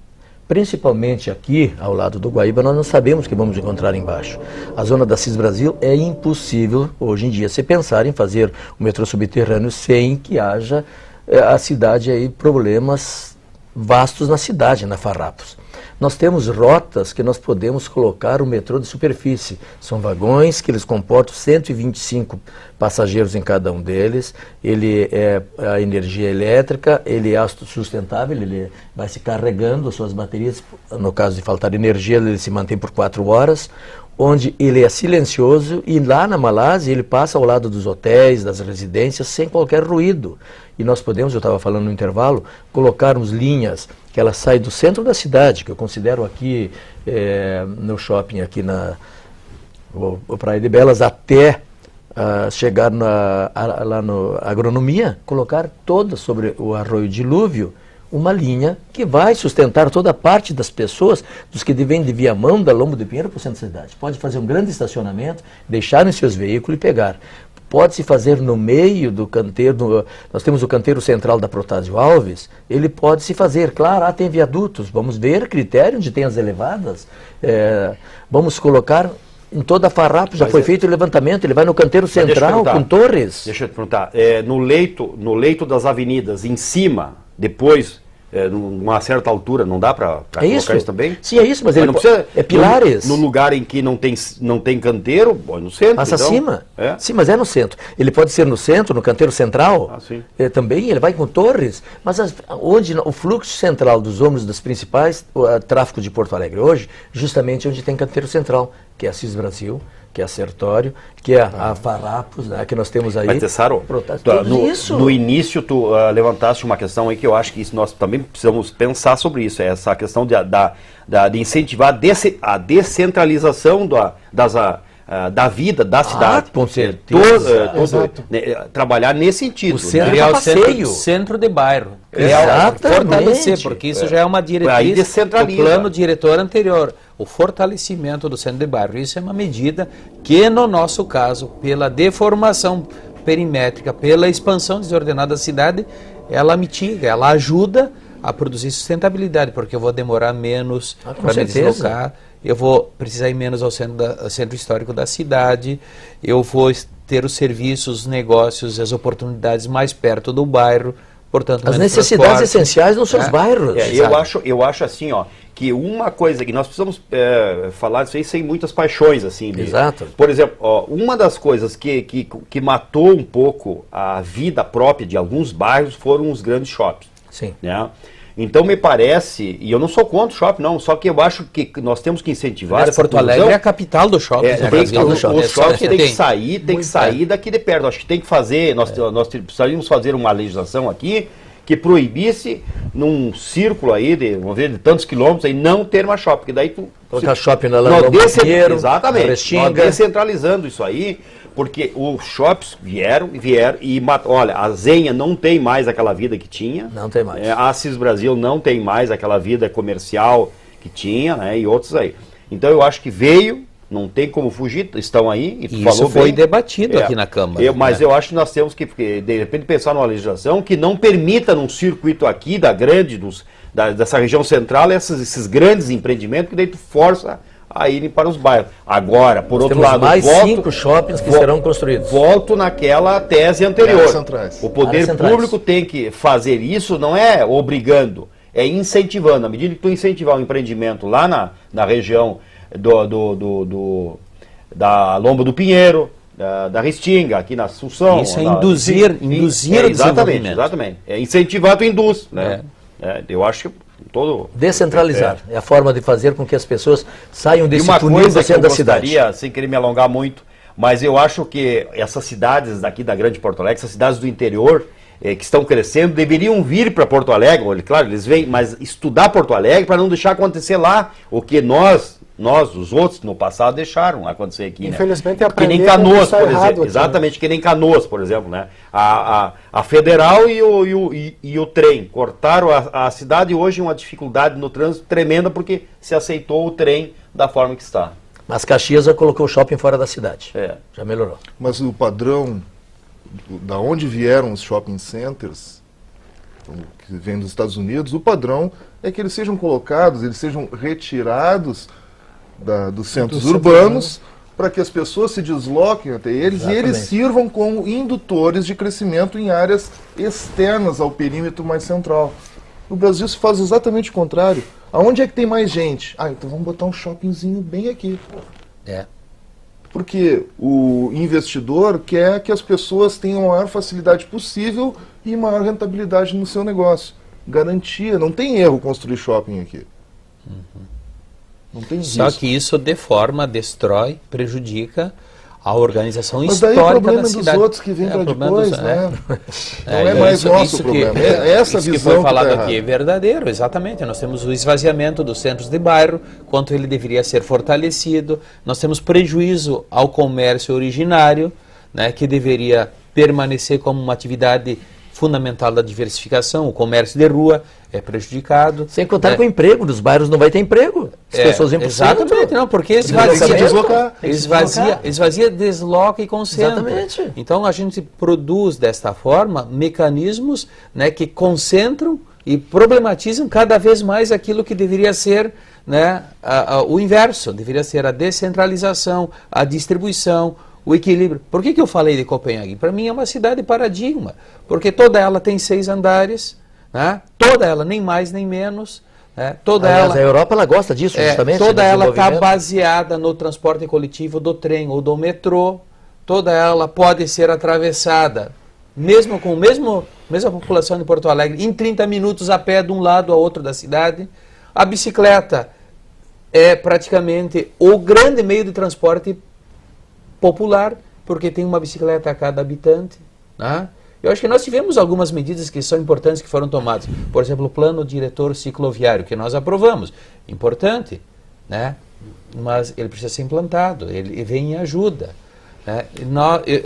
Principalmente aqui, ao lado do Guaíba, nós não sabemos o que vamos encontrar embaixo. A zona da Cis Brasil é impossível, hoje em dia, se pensar em fazer um metrô subterrâneo sem que haja a cidade aí problemas vastos na cidade, na Farrapos. Nós temos rotas que nós podemos colocar o metrô de superfície. São vagões que eles comportam 125 passageiros em cada um deles. Ele é a energia elétrica, ele é autossustentável, ele vai se carregando as suas baterias. No caso de faltar energia, ele se mantém por 4 horas. Onde ele é silencioso e lá na Malásia ele passa ao lado dos hotéis, das residências, sem qualquer ruído. E nós podemos, eu estava falando no intervalo, colocarmos linhas que ela sai do centro da cidade, que eu considero aqui no shopping, aqui na Praia de Belas, até chegar lá no Agronomia, colocar toda sobre o Arroio Dilúvio, uma linha que vai sustentar toda a parte das pessoas, dos que vêm de Viamão, da Lombo de Pinheiro para o centro da cidade. Pode fazer um grande estacionamento, deixarem seus veículos e pegar. Pode-se fazer no meio do canteiro, nós temos o canteiro central da Protásio Alves, ele pode se fazer, claro, tem viadutos, vamos ver critério onde tem as elevadas, vamos colocar em toda a Farrapos, já foi feito o levantamento, ele vai no canteiro central com torres. Deixa eu te perguntar, no leito das avenidas, em cima, depois, numa certa altura, não dá para colocar isso também? Sim, é isso, mas ele não precisa, pilares. No lugar em que não tem canteiro, no centro. Passa então, acima. Sim, mas é no centro. Ele pode ser no centro, no canteiro central. Sim. Também, ele vai com torres. Mas onde o fluxo central dos ônibus das principais, o tráfego de Porto Alegre hoje, justamente onde tem canteiro central, que é a Cis Brasil, que é a Sertório, que é a Farrapos, né, que nós temos aí. Mas, Tessaro, no início tu levantaste uma questão aí que eu acho que isso nós também precisamos pensar sobre isso, é essa questão de incentivar a descentralização da vida da cidade. Com certeza. Trabalhar nesse sentido. Criar o centro de bairro. Fortalecer, porque isso já é uma diretriz do plano diretor anterior. O fortalecimento do centro de bairro. Isso é uma medida que, no nosso caso, pela deformação perimétrica, pela expansão desordenada da cidade, ela mitiga, ela ajuda a produzir sustentabilidade, porque eu vou demorar menos para me deslocar, eu vou precisar ir menos ao centro histórico da cidade, eu vou ter os serviços, os negócios, as oportunidades mais perto do bairro, portanto, as necessidades essenciais nos seus bairros. Eu acho assim, que uma coisa que nós precisamos falar disso aí sem muitas paixões, assim. Exato. Por exemplo, uma das coisas que matou um pouco a vida própria de alguns bairros foram os grandes shoppings. Sim. Né? Então me parece, e eu não sou contra o shopping não, só que eu acho que nós temos que incentivar essa Porto Alegre é a capital do shopping. Os shoppings têm que sair daqui de perto. Acho que tem que fazer, nós precisaríamos fazer uma legislação aqui que proibisse num círculo aí de tantos quilômetros aí não ter mais shopping, porque daí tu colocar shopping na Lombo de Pinheiro, exatamente, nós descentralizando isso aí, porque os shoppings vieram e olha, a Zenha não tem mais aquela vida que tinha. Não tem mais. A Cis Brasil não tem mais aquela vida comercial que tinha, né, e outros aí. Então eu acho que veio, não tem como fugir, estão aí. E isso foi debatido aqui na Câmara. Mas eu acho que nós temos que, de repente, pensar numa legislação que não permita num circuito aqui dessa região central esses grandes empreendimentos, que daí tu força a irem para os bairros. Agora, por outro lado, mais 5 shoppings que serão construídos. Volto naquela tese anterior. O poder público tem que fazer isso, não é obrigando, é incentivando. À medida que tu incentivar o empreendimento lá na região da Lomba do Pinheiro, da Restinga, aqui na Assunção. Isso é induzir o desenvolvimento. Exatamente. É incentivar, tu induz. Né? Eu acho que descentralizar é a forma de fazer com que as pessoas saiam desse funil do centro da cidade. Sem querer me alongar muito, mas eu acho que essas cidades daqui da Grande Porto Alegre, essas cidades do interior que estão crescendo, deveriam vir para Porto Alegre. Claro, eles vêm, mas estudar Porto Alegre para não deixar acontecer lá o que nós Nós, os outros, no passado, deixaram acontecer aqui, infelizmente, né? Que nem Canoas, por exemplo. Exatamente, que nem Canoas, por exemplo, né? A Federal e o trem cortaram a cidade, e hoje uma dificuldade no trânsito tremenda porque se aceitou o trem da forma que está. Mas Caxias já colocou o shopping fora da cidade. Já melhorou. Mas o padrão, da onde vieram os shopping centers, que vem dos Estados Unidos, o padrão é que eles sejam colocados, eles sejam retirados dos centros urbanos, para que as pessoas se desloquem até eles. Exatamente. E eles sirvam como indutores de crescimento em áreas externas ao perímetro mais central. No Brasil se faz exatamente o contrário. Aonde é que tem mais gente? Então vamos botar um shoppingzinho bem aqui. Porque o investidor quer que as pessoas tenham a maior facilidade possível e maior rentabilidade no seu negócio. Garantia, não tem erro construir shopping aqui. Não tem Só risco. que isso deforma, destrói, prejudica a organização Mas daí histórica o problema da dos cidade. outros que vem para depois, né? Não é então mais nosso problema. É essa isso visão que foi falado tá aqui é verdadeiro, exatamente. Nós temos o esvaziamento dos centros de bairro, quanto ele deveria ser fortalecido. Nós temos prejuízo ao comércio originário, né, que deveria permanecer como uma atividade fundamental da diversificação. O comércio de rua é prejudicado. Sem contar que o emprego dos bairros não vai ter emprego. As pessoas vêm para o centro. Exatamente, não, porque esvazia, desloca e concentra. Exatamente. Então a gente produz desta forma mecanismos, né, que concentram e problematizam cada vez mais aquilo que deveria ser, né, o inverso, deveria ser a descentralização, a distribuição, o equilíbrio. Por que eu falei de Copenhague? Para mim é uma cidade paradigma, porque toda ela tem 6 andares, né? Toda ela, nem mais nem menos. Aliás, a Europa ela gosta disso, justamente. Toda ela está baseada no transporte coletivo do trem ou do metrô. Toda ela pode ser atravessada, mesmo com a mesma população de Porto Alegre, em 30 minutos a pé de um lado ao outro da cidade. A bicicleta é praticamente o grande meio de transporte popular, porque tem uma bicicleta a cada habitante, né? Eu acho que nós tivemos algumas medidas que são importantes que foram tomadas. Por exemplo, o plano diretor cicloviário, que nós aprovamos. Importante, né? Mas ele precisa ser implantado, ele vem em ajuda. Né?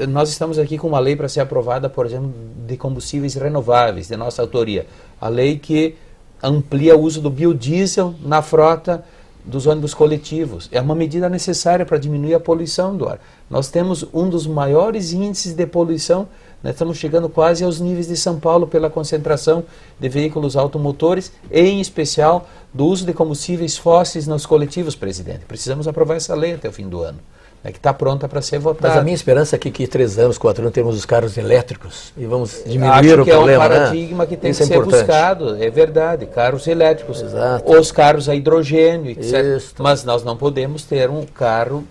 Nós estamos aqui com uma lei para ser aprovada, por exemplo, de combustíveis renováveis, de nossa autoria. A lei que amplia o uso do biodiesel na frota dos ônibus coletivos. É uma medida necessária para diminuir a poluição do ar. Nós temos um dos maiores índices de poluição, nós estamos chegando quase aos níveis de São Paulo pela concentração de veículos automotores, e em especial do uso de combustíveis fósseis nos coletivos, presidente. Precisamos aprovar essa lei até o fim do ano, né, que está pronta para ser votada. Mas a minha esperança é que 3 anos, 4 anos, temos os carros elétricos e vamos diminuir o problema. É um paradigma, né, que tem que ser buscado, é verdade, carros elétricos, exato, os carros a hidrogênio, etc. Isso. Mas nós não podemos ter um carro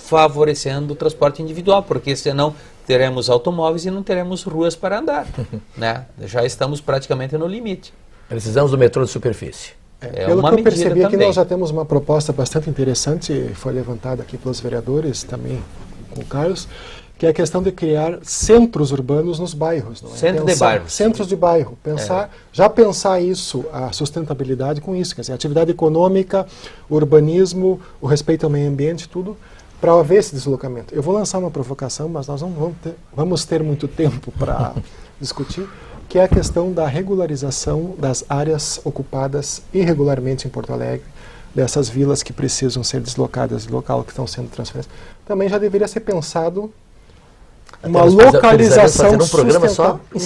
favorecendo o transporte individual, porque senão teremos automóveis e não teremos ruas para andar. Né? Já estamos praticamente no limite. Precisamos do metrô de superfície. Pelo que eu percebi aqui, nós já temos uma proposta bastante interessante, foi levantada aqui pelos vereadores, também com o Carlos, que é a questão de criar centros urbanos nos bairros. Não é? Centro de bairros. Centros de bairro. Já pensar isso, a sustentabilidade com isso, quer dizer, atividade econômica, urbanismo, o respeito ao meio ambiente, tudo, para haver esse deslocamento. Eu vou lançar uma provocação, mas nós não vamos ter muito tempo para discutir, que é a questão da regularização das áreas ocupadas irregularmente em Porto Alegre, dessas vilas que precisam ser deslocadas do local que estão sendo transferidas. Também já deveria ser pensado uma localização um programa só em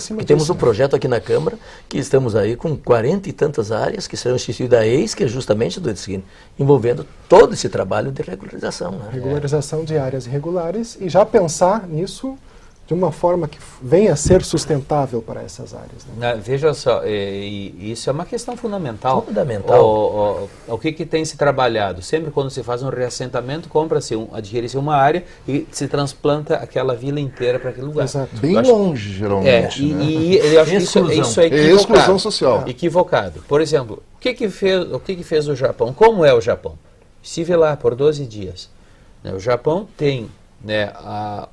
cima disso. Temos um projeto aqui na Câmara, que estamos aí com 40 e tantas áreas que serão instituídas a ex, que é justamente do seguinte, envolvendo todo esse trabalho de regularização. Né? Regularização de áreas irregulares e já pensar nisso de uma forma que venha a ser sustentável para essas áreas. Né? Veja só, isso é uma questão fundamental. O que tem se trabalhado? Sempre quando se faz um reassentamento, adquire-se uma área e se transplanta aquela vila inteira para aquele lugar. Exato. Bem longe, geralmente. E eu acho que isso é equivocado. É exclusão social. Equivocado. Por exemplo, o que fez o Japão? Como é o Japão? Estive lá por 12 dias. O Japão tem, né,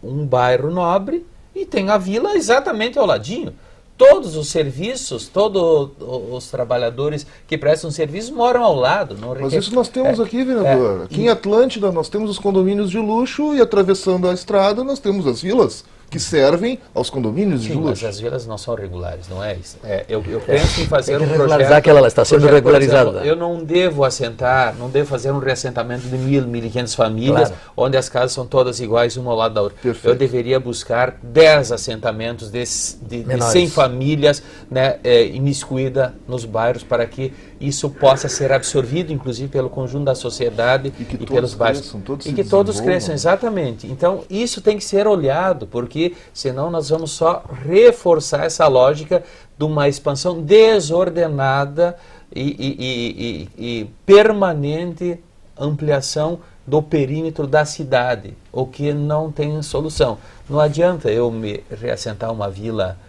um bairro nobre e tem a vila exatamente ao ladinho. todos os serviços, todos os trabalhadores que prestam serviço moram ao lado. Mas isso nós temos aqui, vereador. Aqui em Atlântida nós temos os condomínios de luxo e atravessando a estrada nós temos as vilas que servem aos condomínios de luxo. Mas as vilas não são regulares, não é isso. Eu penso em fazer um regularizar projeto... que ela está sendo regularizada. Exemplo, eu não devo assentar, não devo fazer um reassentamento de 1.000, 1.500 famílias, claro, onde as casas são todas iguais, uma ao lado da outra. Perfeito. Eu deveria buscar 10 assentamentos de 100 famílias, né, imiscuídas nos bairros, para que isso possa ser absorvido, inclusive, pelo conjunto da sociedade e pelos bairros. E que todos cresçam, exatamente. Então, isso tem que ser olhado, porque senão nós vamos só reforçar essa lógica de uma expansão desordenada e permanente ampliação do perímetro da cidade, o que não tem solução. Não adianta eu me reassentar uma Vila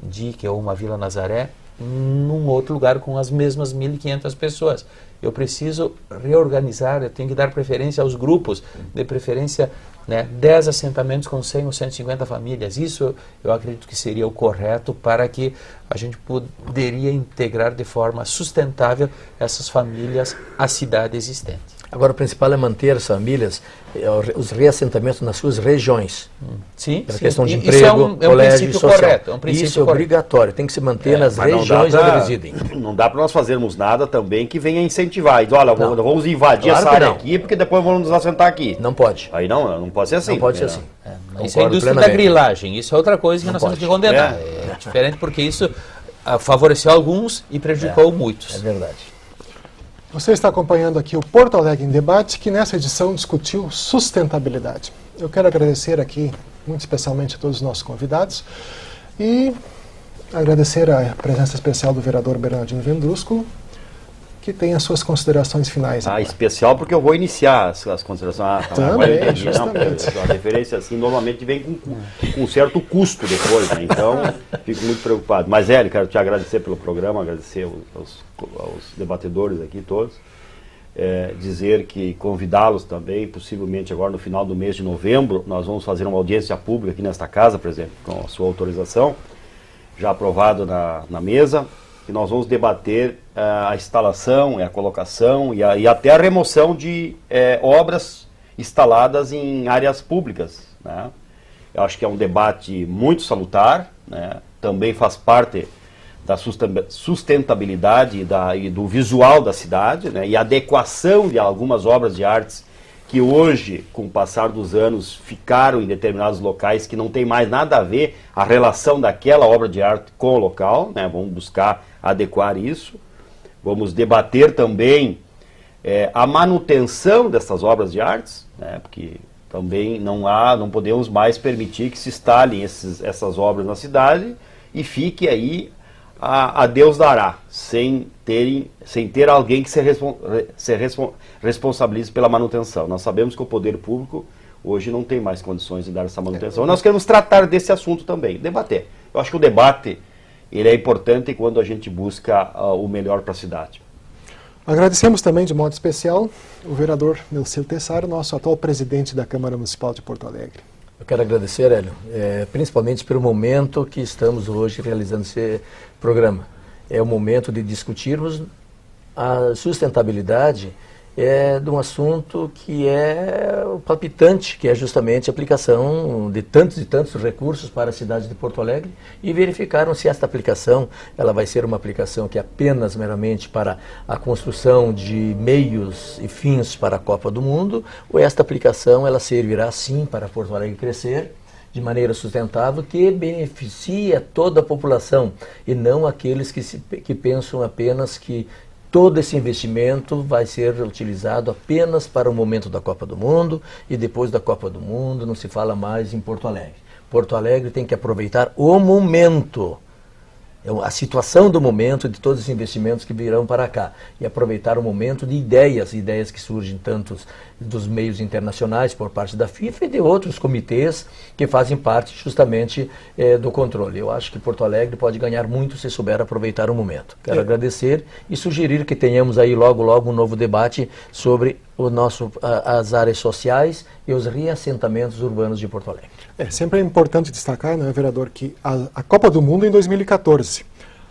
Dique ou uma Vila Nazaré num outro lugar com as mesmas 1.500 pessoas. Eu preciso reorganizar, eu tenho que dar preferência aos grupos, de preferência, né, 10 assentamentos com 100 ou 150 famílias. Isso eu acredito que seria o correto para que a gente poderia integrar de forma sustentável essas famílias à cidade existente. Agora, o principal é manter as famílias, os reassentamentos nas suas regiões. Sim, pela sim. questão de Isso emprego, colégio princípio social. correto, é um princípio isso é correto. obrigatório, tem que se manter nas regiões onde residem. Não dá para nós fazermos nada também que venha incentivar. Diz, olha, vamos invadir Claro essa área não. aqui, porque depois vamos nos assentar aqui. Não pode. Aí não pode ser assim. Não pode ser né? assim. Isso é a indústria da grilagem, isso é outra coisa que Não nós pode. temos que condenar. É diferente porque isso favoreceu alguns e prejudicou muitos. É verdade. Você está acompanhando aqui o Porto Alegre em Debate, que nessa edição discutiu sustentabilidade. Eu quero agradecer aqui, muito especialmente a todos os nossos convidados, e agradecer a presença especial do vereador Bernardino Vendrúsculo, que tem as suas considerações finais. Ah, agora. especial porque eu vou iniciar as considerações. Também, justamente. A referência assim normalmente vem com um certo custo depois, né? Então fico muito preocupado. Mas, Hélio, quero te agradecer pelo programa, agradecer aos debatedores aqui todos. Dizer que convidá-los também, possivelmente agora no final do mês de novembro, nós vamos fazer uma audiência pública aqui nesta casa, por exemplo, com a sua autorização, já aprovado na mesa, que nós vamos debater a instalação, a colocação e até a remoção de obras instaladas em áreas públicas, né? Eu acho que é um debate muito salutar, né? Também faz parte da sustentabilidade e do visual da cidade, né? E adequação de algumas obras de artes que hoje, com o passar dos anos, ficaram em determinados locais que não tem mais nada a ver a relação daquela obra de arte com o local, né? Vamos buscar adequar isso. Vamos debater também a manutenção dessas obras de artes, né? Porque também não podemos mais permitir que se instalem essas obras na cidade e fique aí a Deus dará, sem ter alguém que se responsabilize pela manutenção. Nós sabemos que o poder público hoje não tem mais condições de dar essa manutenção. Nós queremos tratar desse assunto também, debater. Eu acho que o debate ele é importante quando a gente busca o melhor para a cidade. Agradecemos também de modo especial o vereador Nelceu Tessaro, nosso atual presidente da Câmara Municipal de Porto Alegre. Eu quero agradecer, Hélio, principalmente pelo momento que estamos hoje realizando esse programa. É o momento de discutirmos a sustentabilidade de um assunto que é o palpitante, que é justamente a aplicação de tantos e tantos recursos para a cidade de Porto Alegre e verificaram se esta aplicação ela vai ser uma aplicação que é apenas meramente para a construção de meios e fins para a Copa do Mundo, ou esta aplicação ela servirá sim para Porto Alegre crescer de maneira sustentável, que beneficia toda a população e não aqueles que pensam apenas que todo esse investimento vai ser utilizado apenas para o momento da Copa do Mundo e depois da Copa do Mundo não se fala mais em Porto Alegre. Porto Alegre tem que aproveitar o momento, a situação do momento de todos os investimentos que virão para cá e aproveitar o momento de ideias que surgem tanto dos meios internacionais por parte da FIFA e de outros comitês que fazem parte justamente do controle. Eu acho que Porto Alegre pode ganhar muito se souber aproveitar o momento. Quero agradecer e sugerir que tenhamos aí logo um novo debate sobre as áreas sociais e os reassentamentos urbanos de Porto Alegre. Sempre é importante destacar, né, vereador, que a Copa do Mundo em 2014.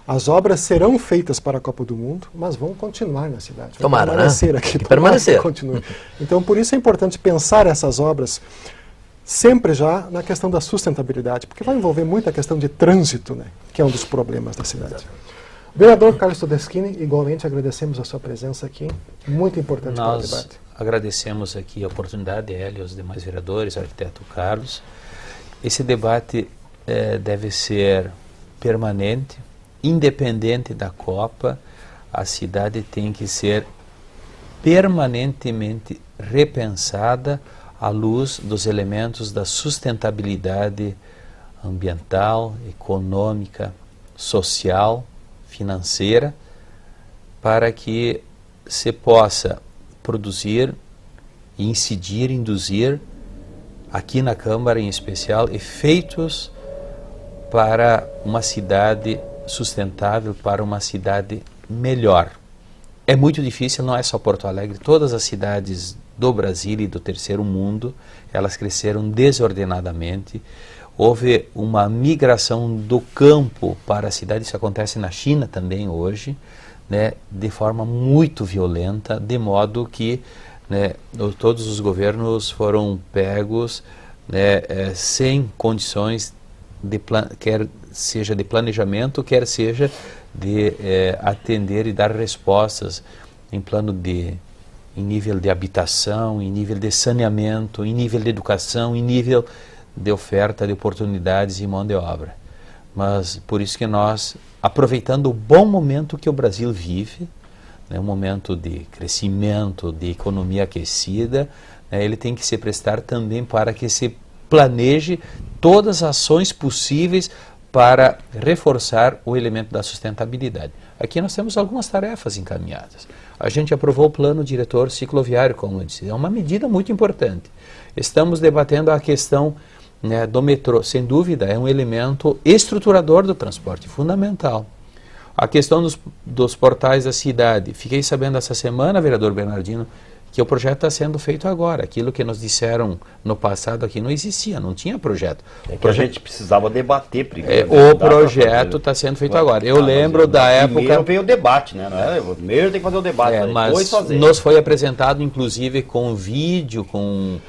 As obras serão feitas para a Copa do Mundo, mas vão continuar na cidade. Tomara, permanecer né? aqui. Permanecer. Continue. Então, por isso é importante pensar essas obras sempre já na questão da sustentabilidade, porque vai envolver muita questão de trânsito, né, que é um dos problemas da cidade. Vereador Carlos Todeschini, igualmente agradecemos a sua presença aqui, muito importante para o debate. Nós agradecemos aqui a oportunidade, ele e os demais vereadores, o arquiteto Carlos. Esse debate deve ser permanente, independente da Copa. A cidade tem que ser permanentemente repensada à luz dos elementos da sustentabilidade ambiental, econômica, social, financeira, para que se possa produzir, incidir, induzir, aqui na Câmara em especial, efeitos para uma cidade sustentável, para uma cidade melhor. É muito difícil, não é só Porto Alegre, todas as cidades do Brasil e do terceiro mundo, elas cresceram desordenadamente. Houve uma migração do campo para a cidade, isso acontece na China também hoje, né, de forma muito violenta, de modo que, né, todos os governos foram pegos, né, sem condições, quer seja de planejamento, quer seja de atender e dar respostas em plano em nível de habitação, em nível de saneamento, em nível de educação, em nível de oferta de oportunidades e mão de obra. Mas por isso que nós, aproveitando o bom momento que o Brasil vive, né, um momento de crescimento, de economia aquecida, né, ele tem que se prestar também para que se planeje todas as ações possíveis para reforçar o elemento da sustentabilidade. Aqui nós temos algumas tarefas encaminhadas. A gente aprovou o plano diretor cicloviário, como eu disse, é uma medida muito importante. Estamos debatendo a questão, né, do metrô, sem dúvida, é um elemento estruturador do transporte, fundamental. A questão dos portais da cidade, fiquei sabendo essa semana, vereador Bernardino, que o projeto está sendo feito agora. Aquilo que nos disseram no passado aqui não existia, não tinha projeto. A gente precisava debater primeiro. O projeto está sendo feito agora. Eu lembro da época... Primeiro veio o debate, né? Não é? Primeiro tem que fazer o debate, depois fazer. Nos foi apresentado, inclusive, com vídeo, com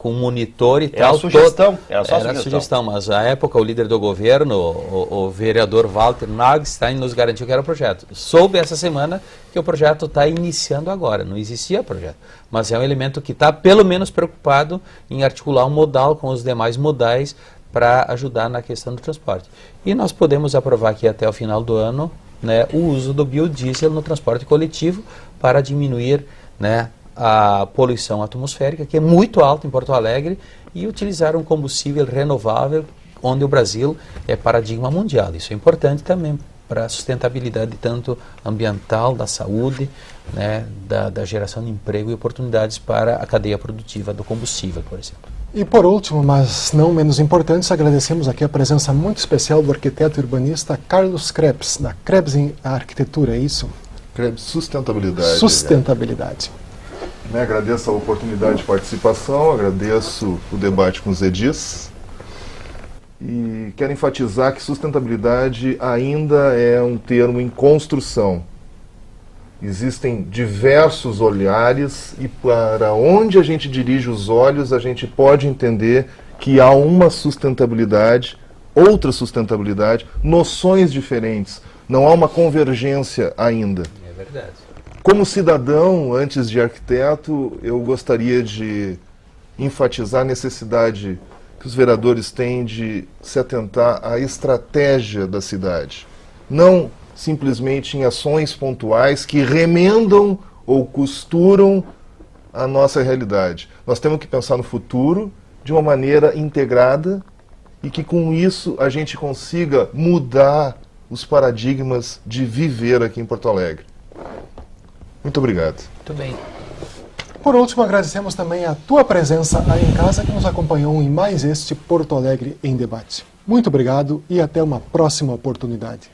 monitor e tal. Sugestão. Era sugestão, mas à época o líder do governo, o vereador Walter Nagstein, nos garantiu que era o projeto. Soube essa semana que o projeto está iniciando agora, não existia projeto. Mas é um elemento que está pelo menos preocupado em articular um modal com os demais modais para ajudar na questão do transporte. E nós podemos aprovar aqui até o final do ano, né, o uso do biodiesel no transporte coletivo para diminuir, né, a poluição atmosférica, que é muito alta em Porto Alegre, e utilizar um combustível renovável, onde o Brasil é paradigma mundial. Isso é importante também para a sustentabilidade tanto ambiental, da saúde, né, da geração de emprego e oportunidades para a cadeia produtiva do combustível, por exemplo. E por último, mas não menos importante, agradecemos aqui a presença muito especial do arquiteto e urbanista Carlos Krebs, da Krebs em Arquitetura, é isso? Krebs Sustentabilidade. Sustentabilidade. Agradeço a oportunidade de participação, agradeço o debate com os edis e quero enfatizar que sustentabilidade ainda é um termo em construção. Existem diversos olhares e para onde a gente dirige os olhos a gente pode entender que há uma sustentabilidade, outra sustentabilidade, noções diferentes. Não há uma convergência ainda. É verdade. Como cidadão, antes de arquiteto, eu gostaria de enfatizar a necessidade que os vereadores têm de se atentar à estratégia da cidade. Não simplesmente em ações pontuais que remendam ou costuram a nossa realidade. Nós temos que pensar no futuro de uma maneira integrada e que com isso a gente consiga mudar os paradigmas de viver aqui em Porto Alegre. Muito obrigado. Muito bem. Por último, agradecemos também a tua presença aí em casa que nos acompanhou em mais este Porto Alegre em Debate. Muito obrigado e até uma próxima oportunidade.